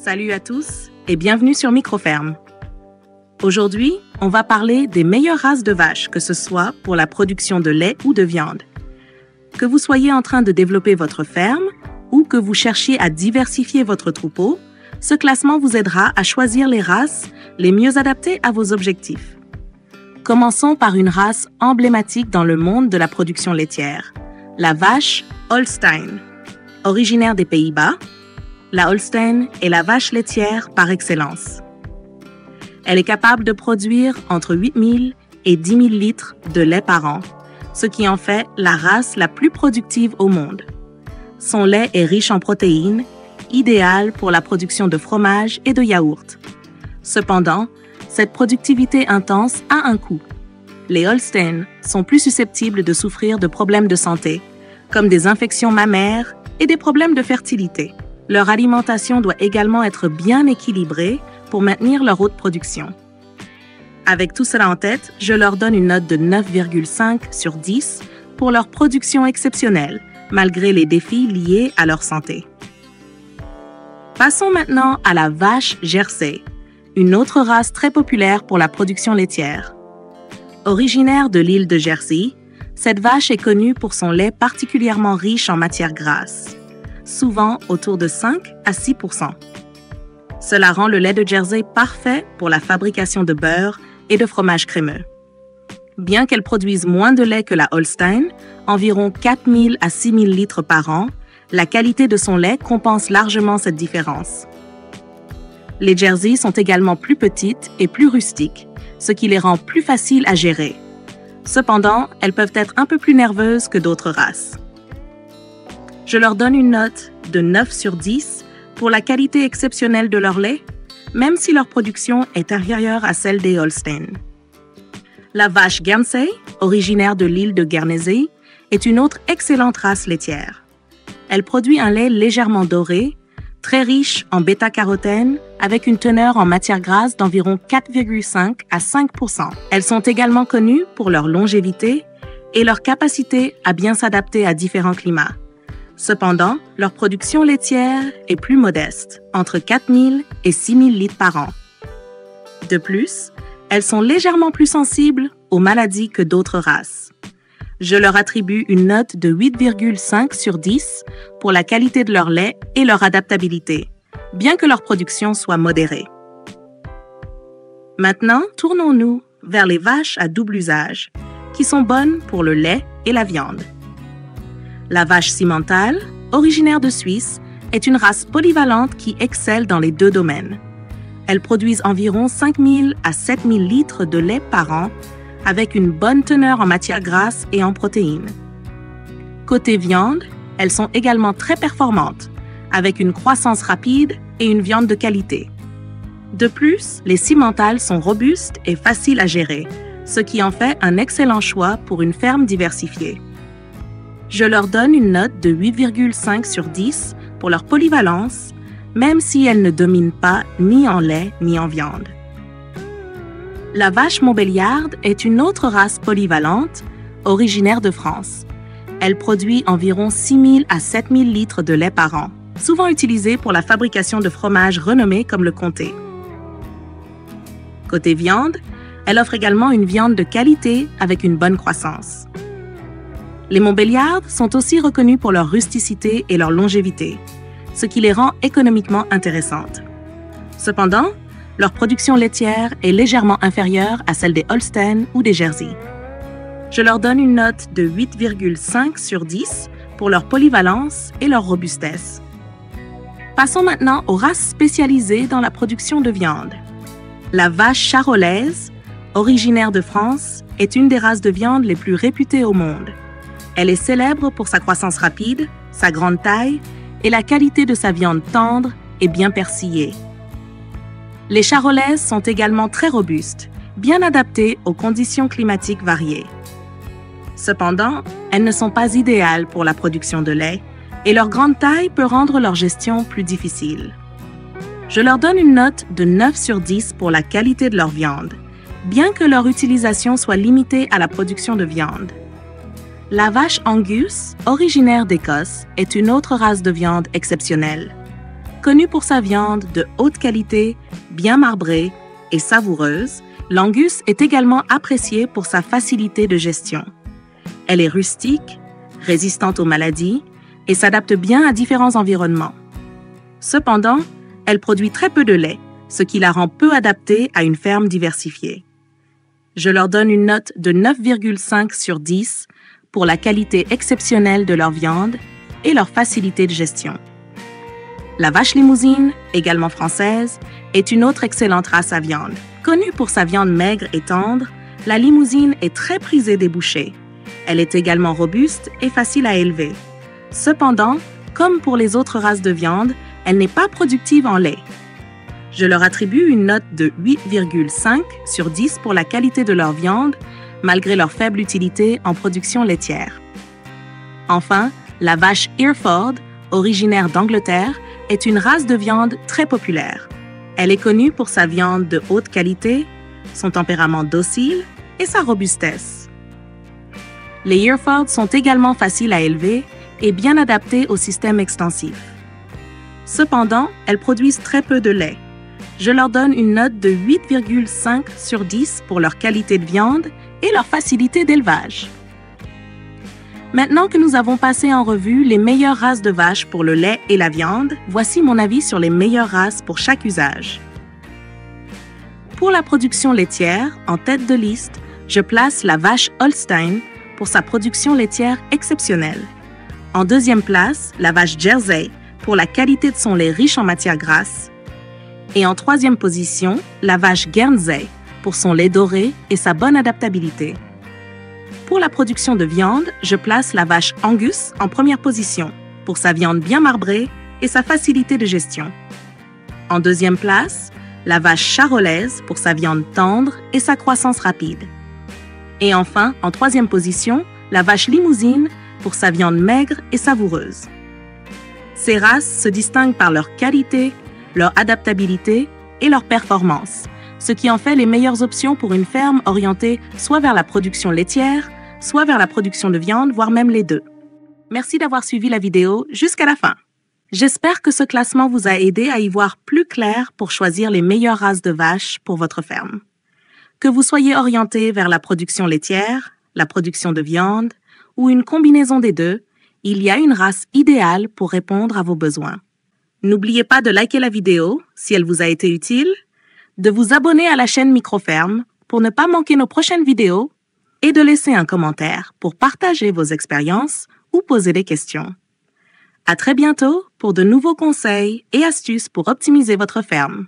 Salut à tous et bienvenue sur Microferme. Aujourd'hui, on va parler des meilleures races de vaches, que ce soit pour la production de lait ou de viande. Que vous soyez en train de développer votre ferme ou que vous cherchiez à diversifier votre troupeau, ce classement vous aidera à choisir les races les mieux adaptées à vos objectifs. Commençons par une race emblématique dans le monde de la production laitière, la vache Holstein. Originaire des Pays-Bas, la Holstein est la vache laitière par excellence. Elle est capable de produire entre 8 000 et 10 000 litres de lait par an, ce qui en fait la race la plus productive au monde. Son lait est riche en protéines, idéal pour la production de fromage et de yaourt. Cependant, cette productivité intense a un coût. Les Holstein sont plus susceptibles de souffrir de problèmes de santé, comme des infections mammaires et des problèmes de fertilité. Leur alimentation doit également être bien équilibrée pour maintenir leur haute production. Avec tout cela en tête, je leur donne une note de 9,5 sur 10 pour leur production exceptionnelle, malgré les défis liés à leur santé. Passons maintenant à la vache Jersey, une autre race très populaire pour la production laitière. Originaire de l'île de Jersey, cette vache est connue pour son lait particulièrement riche en matières grasses, souvent autour de 5 à 6 %. Cela rend le lait de Jersey parfait pour la fabrication de beurre et de fromage crémeux. Bien qu'elle produise moins de lait que la Holstein, environ 4 000 à 6 000 litres par an, la qualité de son lait compense largement cette différence. Les Jersey sont également plus petites et plus rustiques, ce qui les rend plus faciles à gérer. Cependant, elles peuvent être un peu plus nerveuses que d'autres races. Je leur donne une note de 9 sur 10 pour la qualité exceptionnelle de leur lait, même si leur production est inférieure à celle des Holstein. La vache Guernsey, originaire de l'île de Guernesey, est une autre excellente race laitière. Elle produit un lait légèrement doré, très riche en bêta-carotène, avec une teneur en matières grasses d'environ 4,5 à 5 %. Elles sont également connues pour leur longévité et leur capacité à bien s'adapter à différents climats. Cependant, leur production laitière est plus modeste, entre 4 000 et 6 000 litres par an. De plus, elles sont légèrement plus sensibles aux maladies que d'autres races. Je leur attribue une note de 8,5 sur 10 pour la qualité de leur lait et leur adaptabilité, bien que leur production soit modérée. Maintenant, tournons-nous vers les vaches à double usage, qui sont bonnes pour le lait et la viande. La vache Simmental, originaire de Suisse, est une race polyvalente qui excelle dans les deux domaines. Elles produisent environ 5 000 à 7 000 litres de lait par an, avec une bonne teneur en matières grasses et en protéines. Côté viande, elles sont également très performantes, avec une croissance rapide et une viande de qualité. De plus, les Simmental sont robustes et faciles à gérer, ce qui en fait un excellent choix pour une ferme diversifiée. Je leur donne une note de 8,5 sur 10 pour leur polyvalence, même si elles ne dominent pas ni en lait ni en viande. La vache Montbéliarde est une autre race polyvalente, originaire de France. Elle produit environ 6 000 à 7 000 litres de lait par an, souvent utilisée pour la fabrication de fromages renommés comme le comté. Côté viande, elle offre également une viande de qualité avec une bonne croissance. Les Montbéliardes sont aussi reconnues pour leur rusticité et leur longévité, ce qui les rend économiquement intéressantes. Cependant, leur production laitière est légèrement inférieure à celle des Holstein ou des Jersey. Je leur donne une note de 8,5 sur 10 pour leur polyvalence et leur robustesse. Passons maintenant aux races spécialisées dans la production de viande. La vache charolaise, originaire de France, est une des races de viande les plus réputées au monde. Elle est célèbre pour sa croissance rapide, sa grande taille et la qualité de sa viande tendre et bien persillée. Les charolaises sont également très robustes, bien adaptées aux conditions climatiques variées. Cependant, elles ne sont pas idéales pour la production de lait et leur grande taille peut rendre leur gestion plus difficile. Je leur donne une note de 9 sur 10 pour la qualité de leur viande, bien que leur utilisation soit limitée à la production de viande. La vache Angus, originaire d'Écosse, est une autre race de viande exceptionnelle. Connu pour sa viande de haute qualité, bien marbrée et savoureuse, l'Angus est également appréciée pour sa facilité de gestion. Elle est rustique, résistante aux maladies et s'adapte bien à différents environnements. Cependant, elle produit très peu de lait, ce qui la rend peu adaptée à une ferme diversifiée. Je leur donne une note de 9,5 sur 10 pour la qualité exceptionnelle de leur viande et leur facilité de gestion. La vache limousine, également française, est une autre excellente race à viande. Connue pour sa viande maigre et tendre, la limousine est très prisée des bouchers. Elle est également robuste et facile à élever. Cependant, comme pour les autres races de viande, elle n'est pas productive en lait. Je leur attribue une note de 8,5 sur 10 pour la qualité de leur viande, malgré leur faible utilité en production laitière. Enfin, la vache Hereford, originaire d'Angleterre, est une race de viande très populaire. Elle est connue pour sa viande de haute qualité, son tempérament docile et sa robustesse. Les Hereford sont également faciles à élever et bien adaptés au système extensif. Cependant, elles produisent très peu de lait. Je leur donne une note de 8,5 sur 10 pour leur qualité de viande et leur facilité d'élevage. Maintenant que nous avons passé en revue les meilleures races de vaches pour le lait et la viande, voici mon avis sur les meilleures races pour chaque usage. Pour la production laitière, en tête de liste, je place la vache Holstein pour sa production laitière exceptionnelle. En deuxième place, la vache Jersey pour la qualité de son lait riche en matières grasses. Et en troisième position, la vache Guernsey pour son lait doré et sa bonne adaptabilité. Pour la production de viande, je place la vache Angus en première position pour sa viande bien marbrée et sa facilité de gestion. En deuxième place, la vache charolaise pour sa viande tendre et sa croissance rapide. Et enfin, en troisième position, la vache limousine pour sa viande maigre et savoureuse. Ces races se distinguent par leur qualité, leur adaptabilité et leur performance, ce qui en fait les meilleures options pour une ferme orientée soit vers la production laitière, soit vers la production de viande, voire même les deux. Merci d'avoir suivi la vidéo jusqu'à la fin. J'espère que ce classement vous a aidé à y voir plus clair pour choisir les meilleures races de vaches pour votre ferme. Que vous soyez orienté vers la production laitière, la production de viande ou une combinaison des deux, il y a une race idéale pour répondre à vos besoins. N'oubliez pas de liker la vidéo si elle vous a été utile, de vous abonner à la chaîne Microferme pour ne pas manquer nos prochaines vidéos et de laisser un commentaire pour partager vos expériences ou poser des questions. À très bientôt pour de nouveaux conseils et astuces pour optimiser votre ferme.